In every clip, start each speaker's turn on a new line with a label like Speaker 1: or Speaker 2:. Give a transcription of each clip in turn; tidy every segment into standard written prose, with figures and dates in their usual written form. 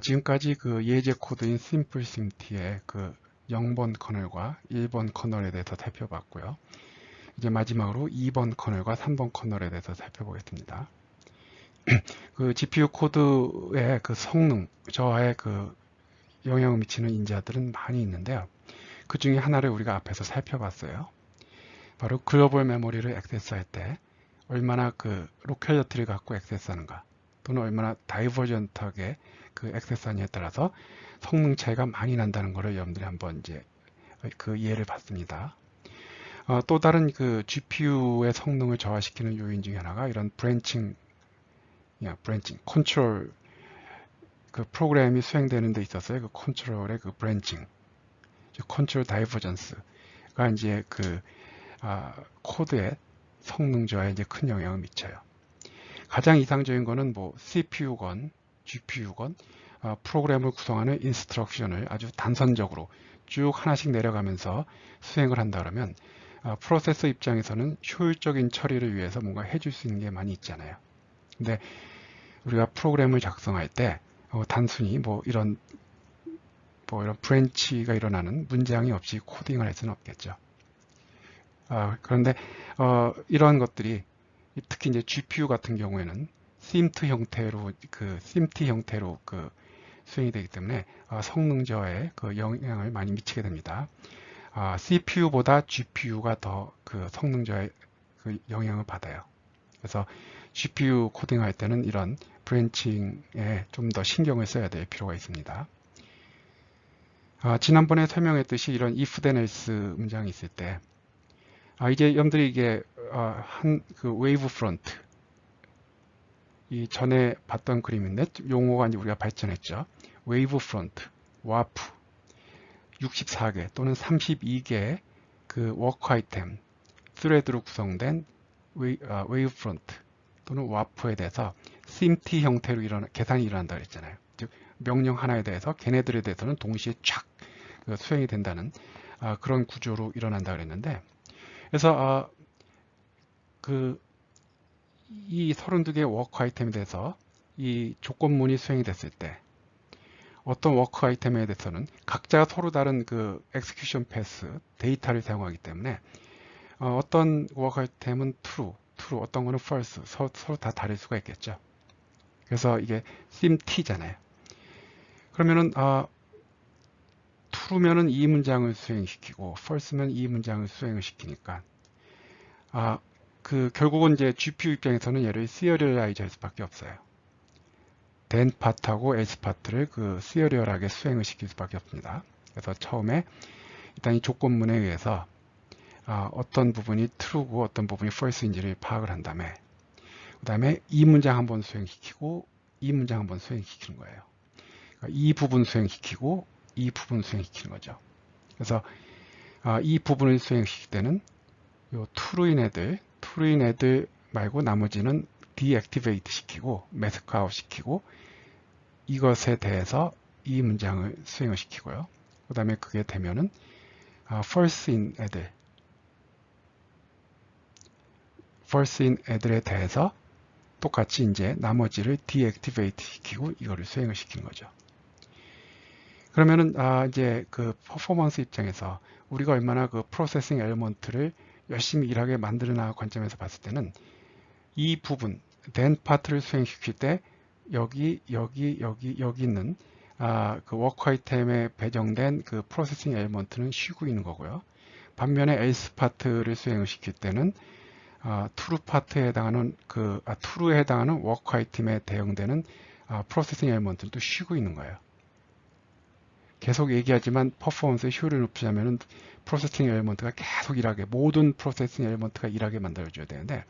Speaker 1: 지금까지 그 예제 코드인 SimpleSymT의 그 0번 커널과 1번 커널에 대해서 살펴봤고요. 이제 마지막으로 2번 커널과 3번 커널에 대해서 살펴보겠습니다. 그 GPU 코드의 그 성능, 저하에 그 영향을 미치는 인자들은 많이 있는데요. 그 중에 하나를 우리가 앞에서 살펴봤어요. 바로 글로벌 메모리를 액세스할 때 얼마나 그 로컬리티를 갖고 액세스하는가, 또는 얼마나 다이버전트하게 그 액세스하냐에 따라서 성능 차이가 많이 난다는 것을 여러분들이 한번 이제 그 예를 봤습니다. 또 다른 그 GPU의 성능을 저하시키는 요인 중에 하나가 이런 브랜칭, 컨트롤, 그 프로그램이 수행되는 데 있어서의 그 컨트롤의 그 브랜칭, 컨트롤 다이버전스가 이제 그 코드의 성능 저하에 이제 큰 영향을 미쳐요. 가장 이상적인 거는 뭐 CPU건 GPU건 프로그램을 구성하는 인스트럭션을 아주 단선적으로 쭉 하나씩 내려가면서 수행을 한다 그러면 프로세서 입장에서는 효율적인 처리를 위해서 뭔가 해줄 수 있는 게 많이 있잖아요. 근데 우리가 프로그램을 작성할 때 단순히 뭐 이런 브랜치가 일어나는 문장이 없이 코딩을 할 수는 없겠죠. 그런데 이러한 것들이 특히 이제 GPU 같은 경우에는 심트 형태로 그 수행이 되기 때문에 성능 저하에 그 영향을 많이 미치게 됩니다. CPU보다 GPU가 더 그 성능 저하에 그 영향을 받아요. 그래서 GPU 코딩할 때는 이런 브랜칭에 좀 더 신경을 써야 될 필요가 있습니다. 지난번에 설명했듯이 이런 if then else 문장이 있을 때 이제 여러분들이 이게 한 그 웨이브 프론트, 이 전에 봤던 그림인데 용어가 이제 우리가 발전했죠. 웨이브 프론트, 와프 64개 또는 32개의 그 워크 아이템 스레드로 구성된 웨이브 프론트 또는 와프에 대해서 심티 형태로 계산이 일어난다 그랬잖아요. 즉 명령 하나에 대해서 걔네들에 대해서는 동시에 쫙 수행이 된다는 그런 구조로 일어난다 그랬는데, 그래서 이 32개의 워크 아이템에 대해서 이 조건문이 수행이 됐을 때 어떤 워크 아이템에 대해서는 각자 서로 다른 그 엑스큐션 패스 데이터를 사용하기 때문에 어떤 워크 아이템은 true, 어떤 거는 false, 서로 다 다를 수가 있겠죠. 그래서 이게 SIMT잖아요. 그러면은 true면은 이 문장을 수행시키고 false면 이 문장을 수행을 시키니까 결국은 이제 GPU 입장에서는 얘를 시리얼라이즈 할 수밖에 없어요. then 파트하고 else 파트를 그 시리얼하게 수행을 시킬 수밖에 없습니다. 그래서 처음에 일단 이 조건문에 의해서 어떤 부분이 true고 어떤 부분이 false인지를 파악을 한 다음에 그 다음에 이 문장 한번 수행시키고 이 문장 한번 수행시키는 거예요. 그러니까 이 부분 수행시키고 이 부분 수행시키는 거죠. 그래서 이 부분을 수행시킬 때는 요 true인 애들 말고 나머지는 deactivate 시키고 mask out 시키고 이것에 대해서 이 문장을 수행을 시키고요. 그 다음에 그게 되면은 false인 애들에 대해서 똑같이 이제 나머지를 deactivate 시키고 이거를 수행을 시키는 거죠. 그러면은 이제 그 퍼포먼스 입장에서 우리가 얼마나 그 프로세싱 엘리먼트를 열심히 일하게 만드나 관점에서 봤을 때는 이 부분 then 파트를 수행시킬 때 여기 있는 그 워크 아이템에 배정된 그 프로세싱 엘리먼트는 쉬고 있는 거고요. 반면에 else 파트를 수행을 시킬 때는 true 파트에 해당하는 true에 해당하는 워크 아이템에 대응되는 프로세싱 엘리먼트는 또 쉬고 있는 거예요. 계속 얘기하지만 퍼포먼스의 효율을 높이려면 프로세싱 엘리먼트가 계속 일하게, 모든 프로세싱 엘리먼트가 일하게 만들어줘야 되는데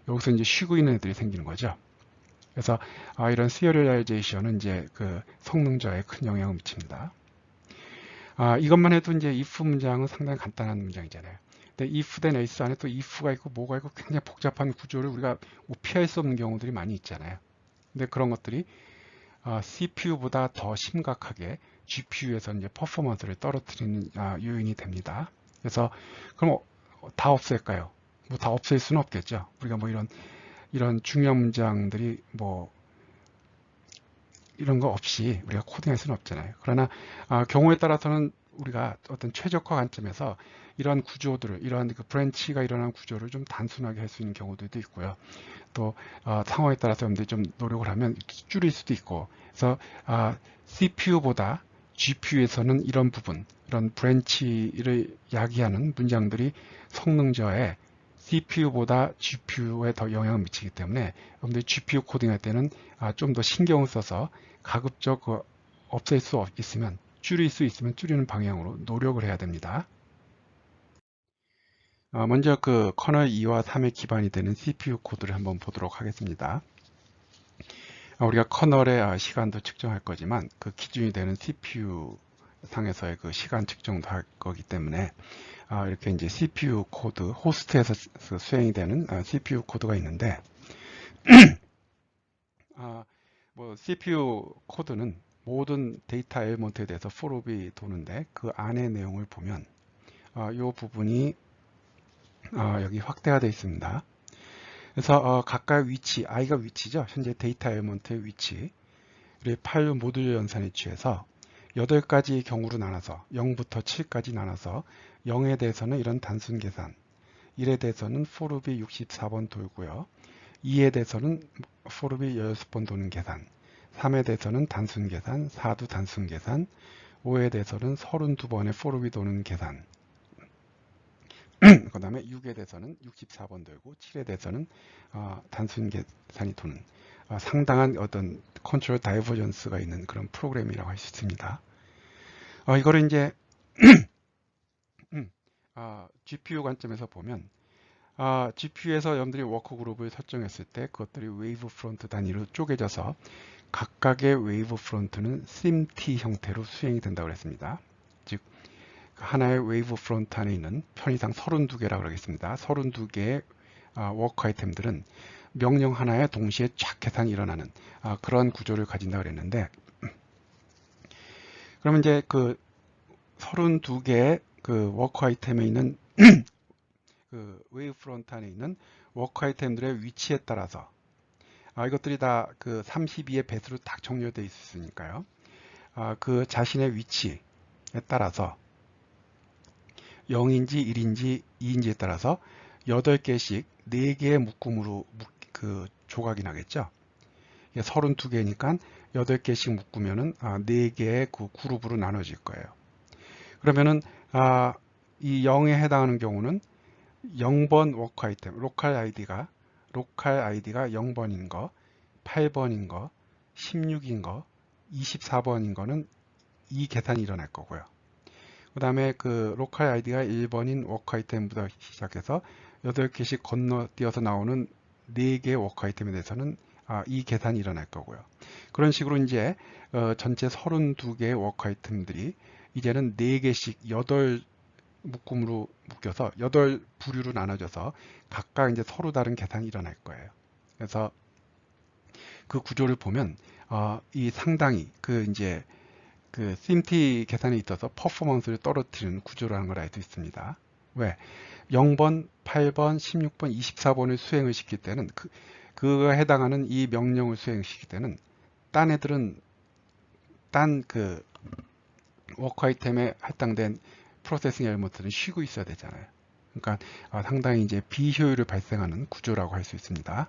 Speaker 1: 여기서 이제 쉬고 있는 애들이 생기는 거죠. 그래서 이런 시리얼라이제이션은 이제 그 성능 저하에 큰 영향을 미칩니다. 이것만 해도 이제 if 문장은 상당히 간단한 문장이잖아요. 근데 if then else 안에 또 if가 있고 뭐가 있고 굉장히 복잡한 구조를 우리가 피할 수 없는 경우들이 많이 있잖아요. 근데 그런 것들이 CPU보다 더 심각하게 GPU에서 이제 퍼포먼스를 떨어뜨리는 요인이 됩니다. 그래서 그럼 다 없앨까요? 뭐 다 없앨 수는 없겠죠. 우리가 뭐 이런 중요한 문장들이 뭐 이런 거 없이 우리가 코딩할 수는 없잖아요. 그러나 경우에 따라서는 우리가 어떤 최적화 관점에서 이러한 구조들을, 이러한 그 브랜치가 일어난 구조를 좀 단순하게 할 수 있는 경우들도 있고요. 또 상황에 따라서 여러분들이 좀 노력을 하면 줄일 수도 있고, 그래서 CPU보다 GPU에서는 이런 부분, 이런 브랜치를 야기하는 문장들이 성능 저하에 CPU보다 GPU에 더 영향을 미치기 때문에 여러분들이 GPU 코딩할 때는 좀 더 신경을 써서 가급적 없앨 수 있으면, 줄일 수 있으면 줄이는 방향으로 노력을 해야 됩니다. 먼저 그 커널 2와 3의 기반이 되는 CPU 코드를 한번 보도록 하겠습니다. 우리가 커널의 시간도 측정할 거지만 그 기준이 되는 CPU 상에서의 그 시간 측정도 할 거기 때문에 이렇게 이제 CPU 코드, 호스트에서 수행이 되는 CPU 코드가 있는데 뭐 CPU 코드는 모든 데이터 엘리먼트에 대해서 for로op이 도는데 그 안의 내용을 보면 이 부분이 여기 확대가 되어 있습니다. 그래서 각각 위치, i가 위치죠. 현재 데이터 엘리먼트의 위치를 파일 모듈 연산에 취해서 8가지 경우로 나눠서 0부터 7까지 나눠서 0에 대해서는 이런 단순 계산, 1에 대해서는 forloop이 64번 돌고요. 2에 대해서는 forloop이 16번 도는 계산, 3에 대해서는 단순 계산, 4도 단순 계산, 5에 대해서는 32번의 forloop이 도는 계산, 그 다음에 6에 대해서는 64번 돌고 7에 대해서는 단순 계산이 도는 상당한 어떤 컨트롤 다이버전스가 있는 그런 프로그램이라고 할 수 있습니다. 이거를 이제 GPU 관점에서 보면 GPU에서 여러분들이 워크그룹을 설정했을 때 그것들이 웨이브 프론트 단위로 쪼개져서 각각의 웨이브 프론트는 SIMT 형태로 수행이 된다고 했습니다. 즉 하나의 웨이브 프론트 안에 있는 편의상 32개라고 하겠습니다. 32개의 워크 아이템들은 명령 하나에 동시에 쫙 계산이 일어나는 그런 구조를 가진다고 그랬는데, 그러면 이제 그 32개의 그 워크 아이템에 있는 그 웨이브 프론트 안에 있는 워크 아이템들의 위치에 따라서 이것들이 다 그 32의 배수로 딱 정렬되어 있으니까요. 그 자신의 위치에 따라서 0인지 1인지 2인지에 따라서 8개씩 4개의 묶음으로 그 조각이 나겠죠. 32개니까 8개씩 묶으면은 4개의 그 그룹으로 나눠질 거예요. 그러면은 이 0에 해당하는 경우는 0번 워크 아이템, 로컬 아이디가 0번인 거, 8번인 거, 16인 거, 24번인 거는 이 계산이 일어날 거고요. 그 다음에 그 로컬 아이디가 1번인 워크 아이템부터 시작해서 8개씩 건너뛰어서 나오는 4개의 워크 아이템에 대해서는 이 계산이 일어날 거고요. 그런 식으로 이제 전체 32개의 워크 아이템들이 이제는 4개씩 8 묶음으로 묶여서 8부류로 나눠져서 각각 이제 서로 다른 계산이 일어날 거예요. 그래서 그 구조를 보면 이 상당히 그 이제 그 SIMT 계산에 있어서 퍼포먼스를 떨어뜨리는 구조라는 걸 알 수 있습니다. 왜? 0번, 8번, 16번, 24번을 수행을 시킬 때는 그거에 해당하는 이 명령을 수행시킬 때는 딴 애들은 딴 그 워크 아이템에 할당된 프로세싱 엘리먼트는 쉬고 있어야 되잖아요. 그러니까 상당히 이제 비효율을 발생하는 구조라고 할 수 있습니다.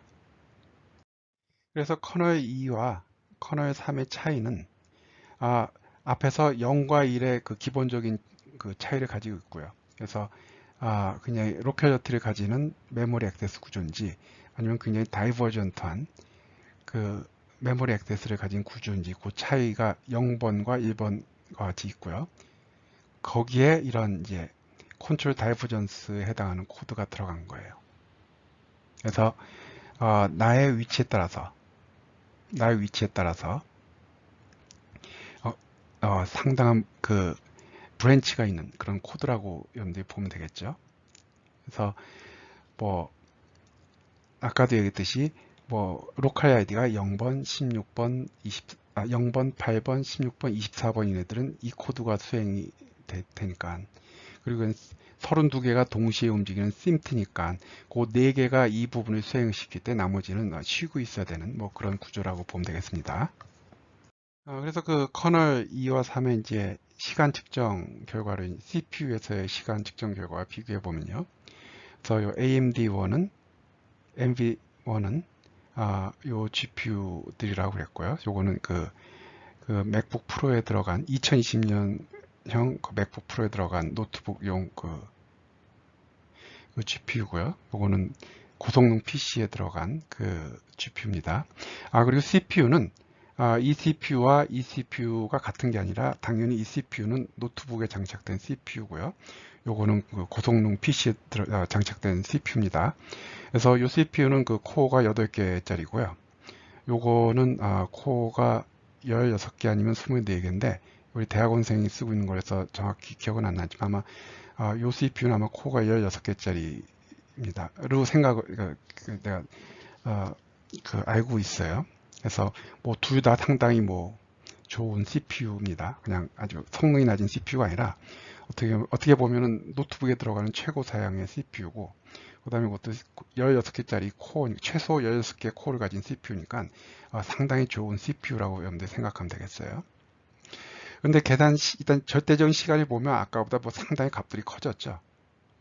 Speaker 1: 그래서 커널 2와 커널 3의 차이는 앞에서 0과 1의 그 기본적인 그 차이를 가지고 있고요. 그래서 그냥 로컬러티를 가지는 메모리 액세스 구조인지 아니면 굉장히 다이버전트한 그 메모리 액세스를 가진 구조인지 그 차이가 0번과 1번과 같이 있고요. 거기에 이런 이제 컨트롤 다이버전스에 해당하는 코드가 들어간 거예요. 그래서 나의 위치에 따라서 상당한 그 브랜치가 있는 그런 코드라고 여러분들이 보면 되겠죠. 그래서 뭐 아까도 얘기했듯이 뭐 로컬 아이디가 0번, 16번, 0번, 8번, 16번, 24번인 애들은 이 코드가 수행이 되니까, 그리고 32개가 동시에 움직이는 SIMT니까 그 4개가 이 부분을 수행시킬 때 나머지는 쉬고 있어야 되는 뭐 그런 구조라고 보면 되겠습니다. 그래서 그 커널 2와 3의 이제 시간 측정 결과를 CPU에서의 시간 측정 결과와 비교해 보면요. 그래서 요 AMD1은 MV1은 요 GPU들이라고 그랬고요. 요거는 그 맥북 프로에 들어간 2020년형 그 맥북 프로에 들어간 노트북용 그 GPU고요. 요거는 고성능 PC에 들어간 그 GPU입니다. 그리고 CPU는 이 CPU와 이 CPU가 같은 게 아니라 당연히 이 CPU는 노트북에 장착된 CPU고요. 요거는 그 고성능 PC에 장착된 CPU입니다. 그래서 이 CPU는 그 코어가 8개짜리고요. 요거는 코어가 16개 아니면 24개인데 우리 대학원생이 쓰고 있는 거라서 정확히 기억은 안 나지만 아마 요 CPU는 아마 코어가 16개짜리입니다. 로 생각을 내가 알고 있어요. 그래서 뭐 둘 다 상당히 뭐 좋은 CPU입니다. 그냥 아주 성능이 낮은 CPU가 아니라 어떻게 보면은 노트북에 들어가는 최고 사양의 CPU고, 그 다음에 그것도 16개짜리 코어, 최소 16개 코어를 가진 CPU니까 상당히 좋은 CPU라고 여러분들 생각하면 되겠어요. 근데 일단 절대적인 시간을 보면 아까보다 뭐 상당히 값들이 커졌죠.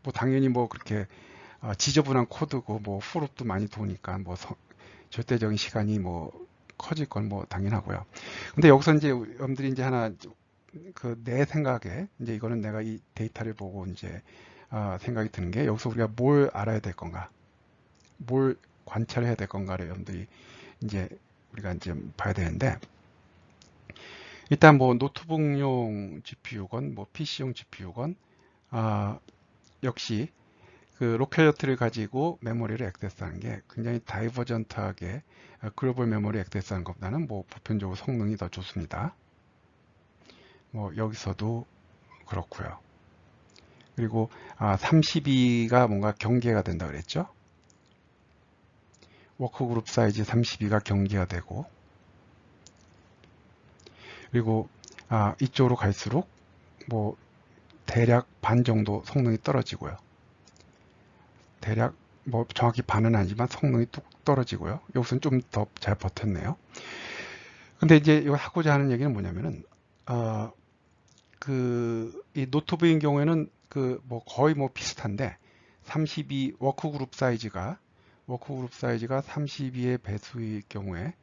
Speaker 1: 뭐 당연히 뭐 그렇게 지저분한 코드고 뭐 후룹도 많이 도니까 뭐 절대적인 시간이 뭐 커질 건 뭐 당연하고요. 근데 여기서 이제 여러분들이 이제 하나 내 생각에 이제 이거는 내가 이 데이터를 보고 이제 생각이 드는 게, 여기서 우리가 뭘 알아야 될 건가, 뭘 관찰해야 될 건가를 여러분들이 이제 우리가 이제 봐야 되는데, 일단 뭐 노트북용 GPU건 뭐 PC용 GPU건 역시 그 로컬러트를 가지고 메모리를 액세스하는 게 굉장히 다이버전트하게 글로벌 메모리 액세스하는 것보다는 뭐 보편적으로 성능이 더 좋습니다. 뭐 여기서도 그렇고요. 그리고 32가 뭔가 경계가 된다 그랬죠. 워크그룹 사이즈 32가 경계가 되고, 그리고 이쪽으로 갈수록 뭐 대략 반 정도 성능이 떨어지고요. 대략 뭐 정확히 반은 아니지만 성능이 뚝 떨어지고요. 여기서는 좀 더 잘 버텼네요. 근데 이제 이거 하고자 하는 얘기는 뭐냐면은 이 노트북인 경우에는 뭐 거의 뭐 비슷한데, 32 워크그룹 사이즈가 32의 배수일 경우에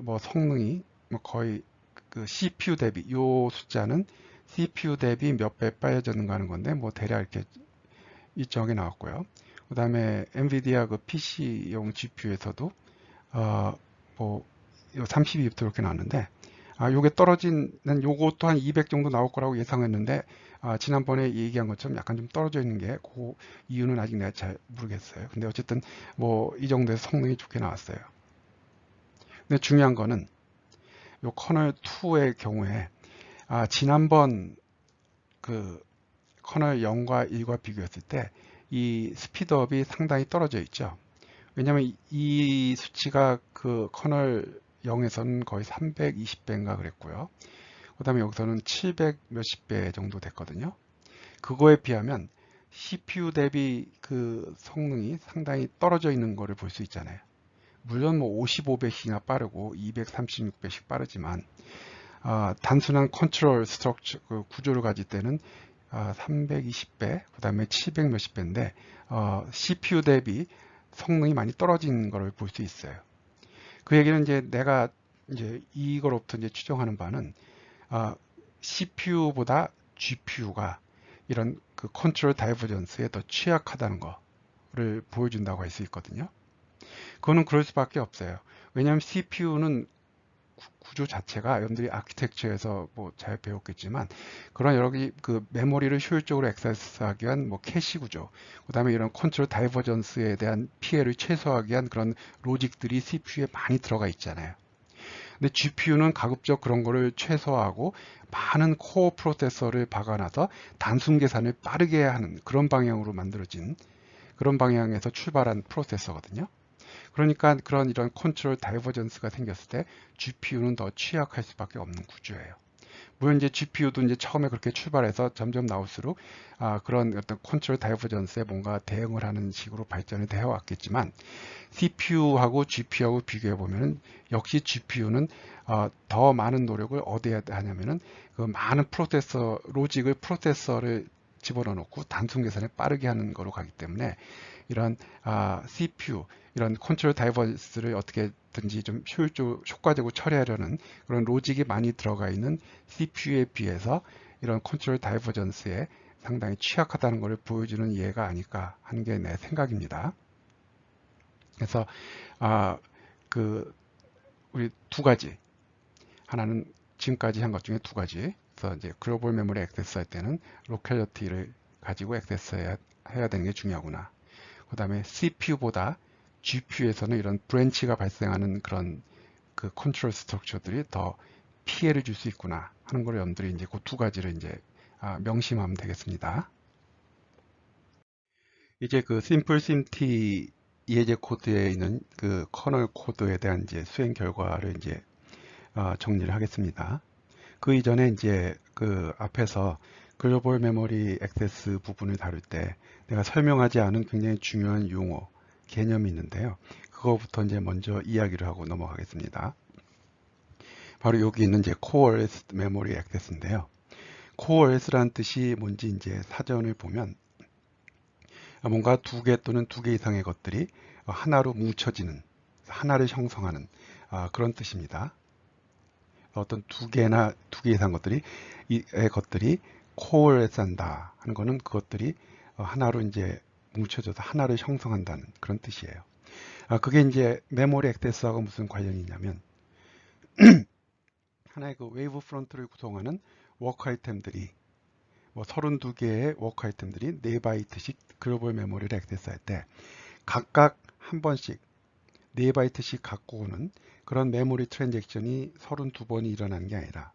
Speaker 1: 뭐 성능이 뭐 거의 그 CPU 대비, 요 숫자는 CPU 대비 몇 배 빠져드는가 하는 건데 뭐 대략 이렇게 일정하게 나왔고요. 그 다음에 엔비디아 그 PC용 GPU에서도 뭐 32부터 이렇게 나왔는데, 요게 떨어지는 요것도 한 200 정도 나올 거라고 예상했는데, 지난번에 얘기한 것처럼 약간 좀 떨어져 있는 게, 그 이유는 아직 내가 잘 모르겠어요. 근데 어쨌든 뭐 이 정도에서 성능이 좋게 나왔어요. 근데 중요한 거는 요 커널 2의 경우에 지난번 그 커널 0과 1과 비교했을 때 이 스피드업이 상당히 떨어져 있죠. 왜냐면 이 수치가 그 커널 0에서는 거의 320배인가 그랬고요. 그 다음에 여기서는 700 몇십 배 정도 됐거든요. 그거에 비하면 CPU 대비 그 성능이 상당히 떨어져 있는 거를 볼 수 있잖아요. 물론 뭐 55배씩이나 빠르고 236배씩 빠르지만 단순한 컨트롤 스트럭처 그 구조를 가질 때는 320배, 그 다음에 700 몇십 배인데 CPU 대비 성능이 많이 떨어진 것을 볼 수 있어요. 그 얘기는 이제 내가 이제 이거로부터 이제 추정하는 바는 CPU보다 GPU가 이런 그 컨트롤 다이버전스에 더 취약하다는 거를 보여준다고 할 수 있거든요. 그거는 그럴 수밖에 없어요. 왜냐하면 CPU는 구조 자체가 여러분들이 아키텍처에서 뭐 잘 배웠겠지만 그런 여러 개 그 메모리를 효율적으로 액세스하기 위한 뭐 캐시 구조, 그다음에 이런 컨트롤 다이버전스에 대한 피해를 최소화하기 위한 그런 로직들이 CPU에 많이 들어가 있잖아요. 근데 GPU는 가급적 그런 거를 최소화하고 많은 코어 프로세서를 박아놔서 단순 계산을 빠르게 하는 그런 방향으로 만들어진, 그런 방향에서 출발한 프로세서거든요. 그러니까 이런 컨트롤 다이버전스가 생겼을 때 GPU는 더 취약할 수밖에 없는 구조예요. 물론 이제 GPU도 이제 처음에 그렇게 출발해서 점점 나올수록 그런 어떤 컨트롤 다이버전스에 뭔가 대응을 하는 식으로 발전이 되어 왔겠지만 CPU하고 GPU하고 비교해 보면은 역시 GPU는 더 많은 노력을 어디에 하냐면은 그 많은 프로세서 로직을 프로세서를 집어넣어 놓고 단순 계산을 빠르게 하는 거로 가기 때문에 이런 CPU 이런 컨트롤 다이버전스를 어떻게든지 좀 효과적으로 처리하려는 그런 로직이 많이 들어가 있는 CPU에 비해서 이런 컨트롤 다이버전스에 상당히 취약하다는 것을 보여주는 예가 아닐까 하는 게 내 생각입니다. 그래서 우리 두 가지, 하나는 지금까지 한 것 중에 두 가지. 그래서 이제 글로벌 메모리 액세스 할 때는 로컬리티를 가지고 액세스 해야 되는 게 중요하구나. 그 다음에 CPU보다 GPU에서는 이런 브랜치가 발생하는 그런 그 컨트롤 스트럭처들이 더 피해를 줄 수 있구나 하는 걸 여러분들이 이제 그 두 가지를 이제 명심하면 되겠습니다. 이제 그 심플.simT 예제 코드에 있는 그 커널 코드에 대한 이제 수행 결과를 이제 정리를 하겠습니다. 그 이전에 이제 그 앞에서 글로벌 메모리 액세스 부분을 다룰 때 내가 설명하지 않은 굉장히 중요한 용어, 개념이 있는데요. 그거부터 이제 먼저 이야기를 하고 넘어가겠습니다. 바로 여기 있는 이제 코어레스 메모리 액세스인데요. 코어레스라는 뜻이 뭔지 이제 사전을 보면 뭔가 두 개 또는 두 개 이상의 것들이 하나로 뭉쳐지는, 하나를 형성하는 그런 뜻입니다. 어떤 두 개 이상 것들이 코어레스 한다 하는 거는 그것들이 하나로 이제 뭉쳐져서 하나를 형성한다는 그런 뜻이에요. 그게 이제 메모리 액세스하고 무슨 관련이 있냐면 하나의 그 웨이브 프론트를 구성하는 워크 아이템들이 뭐 32개의 워크 아이템들이 4바이트씩 글로벌 메모리를 액세스할 때 각각 한 번씩 4바이트씩 갖고 오는 그런 메모리 트랜잭션이 32번이 일어나는 게 아니라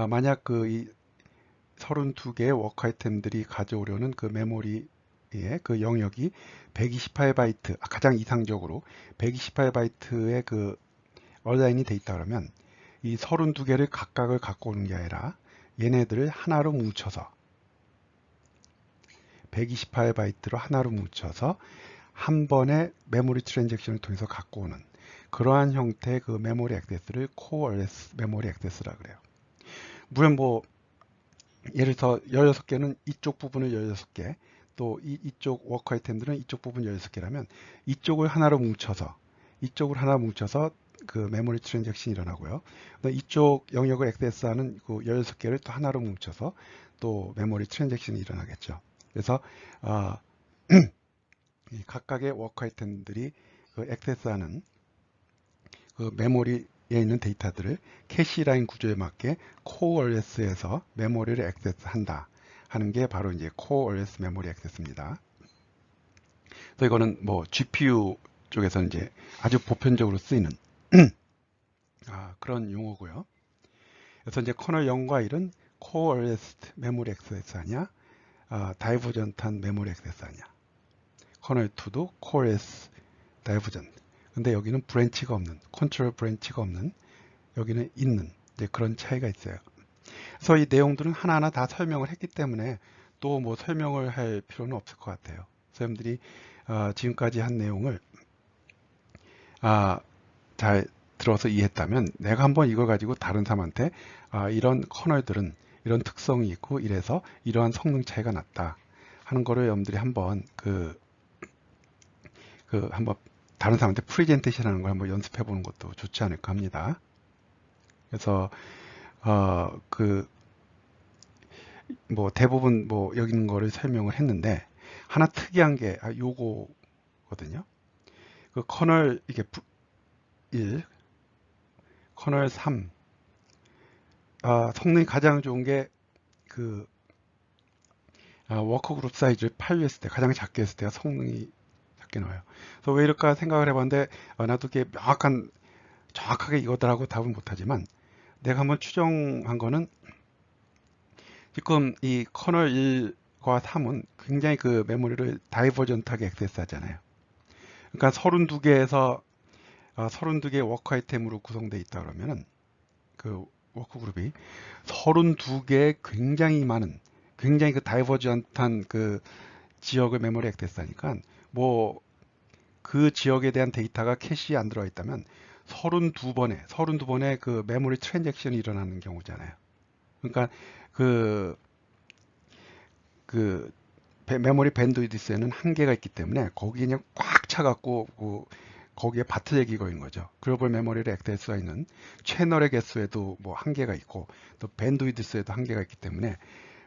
Speaker 1: 만약 이 32개의 워크 아이템들이 가져오려는 그 메모리의 그 영역이 128바이트, 가장 이상적으로 128바이트의 그 얼라인이 돼 있다 그러면 이 32개를 각각을 갖고 오는 게 아니라 얘네들을 하나로 뭉쳐서 128바이트로 하나로 뭉쳐서 한 번의 메모리 트랜잭션을 통해서 갖고 오는 그러한 형태의 그 메모리 액세스를 코어레스 메모리 액세스라 그래요. 물론 뭐 예를 들어서 16개는 이쪽 부분을 16개, 또 이쪽 워크 아이템들은 이쪽 부분 16개라면 이쪽을 하나로 뭉쳐서 그 메모리 트랜잭션이 일어나고요. 이쪽 영역을 액세스하는 그 16개를 또 하나로 뭉쳐서 또 메모리 트랜잭션이 일어나겠죠. 그래서 각각의 워크 아이템들이 그 액세스하는 그 메모리에 있는 데이터들을 캐시라인 구조에 맞게 코어레스에서 메모리를 액세스한다 하는 게 바로 이제 코어레스 메모리 액세스입니다. 그래서 이거는 뭐 GPU 쪽에서 이제 아주 보편적으로 쓰이는 그런 용어고요. 그래서 이제 커널 0과 1은 코어레스트 메모리 액세스 하냐, 다이버전트한 메모리 액세스 하냐. 커널 2도 코어레스 다이버전트. 근데 여기는 브랜치가 없는, 컨트롤 브랜치가 없는, 여기는 있는 이제 그런 차이가 있어요. 그래서 이 내용들은 하나하나 다 설명을 했기 때문에 또 뭐 설명을 할 필요는 없을 것 같아요. 선생님들이 지금까지 한 내용을 잘 들어서 이해했다면 내가 한번 이걸 가지고 다른 사람한테 이런 커널들은 이런 특성이 있고 이래서 이러한 성능 차이가 났다 하는 거를 여러분들이 한번 한번 다른 사람한테 프레젠테이션 하는 걸 한번 연습해 보는 것도 좋지 않을까 합니다. 그래서 뭐 대부분 뭐 여기 있는 거를 설명을 했는데 하나 특이한 게 요거거든요. 그 커널 이게 1, 커널 3 성능이 가장 좋은 게 워크그룹 사이즈를 8로 했을 때 가장 작게 했을 때가 성능이 작게 나와요. 그래서 왜 이럴까 생각을 해봤는데 나도 이게 정확하게 이거더라고 답은 못하지만 내가 한번 추정한 거는 지금 이 커널 1과 3은 굉장히 그 메모리를 다이버전트하게 액세스 하잖아요. 그러니까 32개에서 32개의 워크 아이템으로 구성되어 있다 그러면은 그 워크그룹이 32개의 굉장히 많은, 굉장히 그 다이버전트한 그 지역의 메모리 액세스하니까 뭐 그 지역에 대한 데이터가 캐시에 안 들어가 있다면 32번의 그 메모리 트랜잭션이 일어나는 경우잖아요. 그러니까 그 메모리 밴드위드스에는 한계가 있기 때문에 거기에 그냥 꽉 차갖고 거기에 바트랙이 걸린 거죠. 글로벌 메모리를 액세스가 있는 채널의 개수에도 뭐 한계가 있고 또 밴드위드스에도 한계가 있기 때문에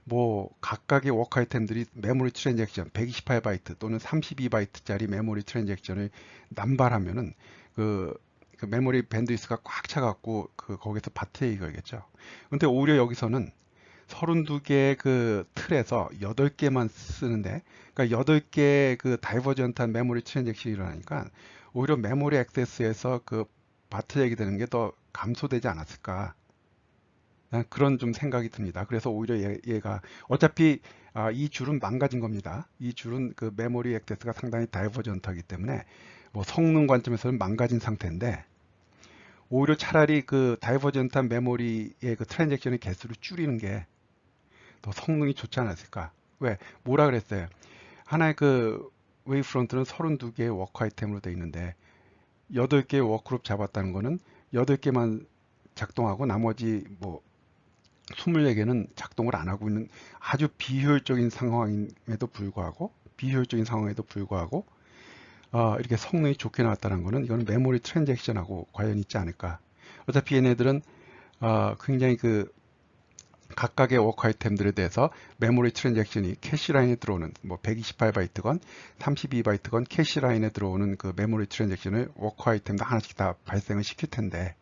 Speaker 1: 뭐 각각의 워크 아이템들이 메모리 트랜잭션 128바이트 또는 32바이트짜리 메모리 트랜잭션을 남발하면은 그 메모리 밴드위스가 꽉 차갖고 거기서 바트랙이 걸겠죠. 근데 오히려 여기서는 32개의 그 틀에서 8개만 쓰는데, 그러니까 8개의 그 다이버전트한 메모리 트랜잭션이 일어나니까 오히려 메모리 액세스에서 그 바트랙이 되는 게 더 감소되지 않았을까. 그런 좀 생각이 듭니다. 그래서 오히려 얘가 어차피 이 줄은 망가진 겁니다. 이 줄은 그 메모리 액세스가 상당히 다이버전트하기 때문에 뭐 성능 관점에서는 망가진 상태인데 오히려 차라리 그 다이버전트한 메모리의 그 트랜잭션의 개수를 줄이는 게 더 성능이 좋지 않았을까? 왜? 뭐라 그랬어요? 하나의 그 웨이프런트는 32개의 워크 아이템으로 되어 있는데 8개의 워크그룹 잡았다는 거는 8개만 작동하고 나머지 뭐 24개는 작동을 안 하고 있는 아주 비효율적인 상황임에도 불구하고 이렇게 성능이 좋게 나왔다는 거는 이거는 메모리 트랜잭션하고 관련이 있지 않을까. 어차피 얘네들은 굉장히 그 각각의 워크 아이템들에 대해서 메모리 트랜잭션이 캐시 라인에 들어오는 뭐 128바이트건 32바이트건 캐시 라인에 들어오는 그 메모리 트랜잭션을 워크 아이템도 하나씩 다 발생을 시킬 텐데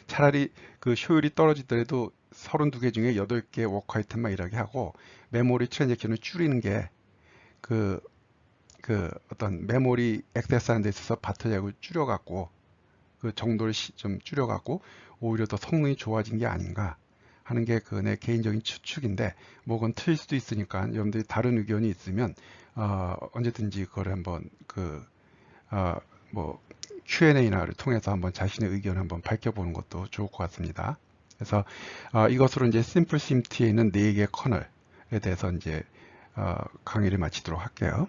Speaker 1: 차라리 그 효율이 떨어지더라도 32개 중에 8개 워크 아이템만 일하게 하고 메모리 트랜잭션을 줄이는 게 어떤 메모리 액세스하는 데 있어서 바트랙을 줄여갖고 그 정도를 좀 줄여갖고 오히려 더 성능이 좋아진 게 아닌가 하는 게 내 개인적인 추측인데 뭐 그건 틀릴 수도 있으니까 여러분들이 다른 의견이 있으면 언제든지 그걸 한번 뭐 Q&A를 통해서 한번 자신의 의견을 한번 밝혀보는 것도 좋을 것 같습니다. 그래서 이것으로 이제 심플 심티에 있는 4개의 커널에 대해서 이제 강의를 마치도록 할게요.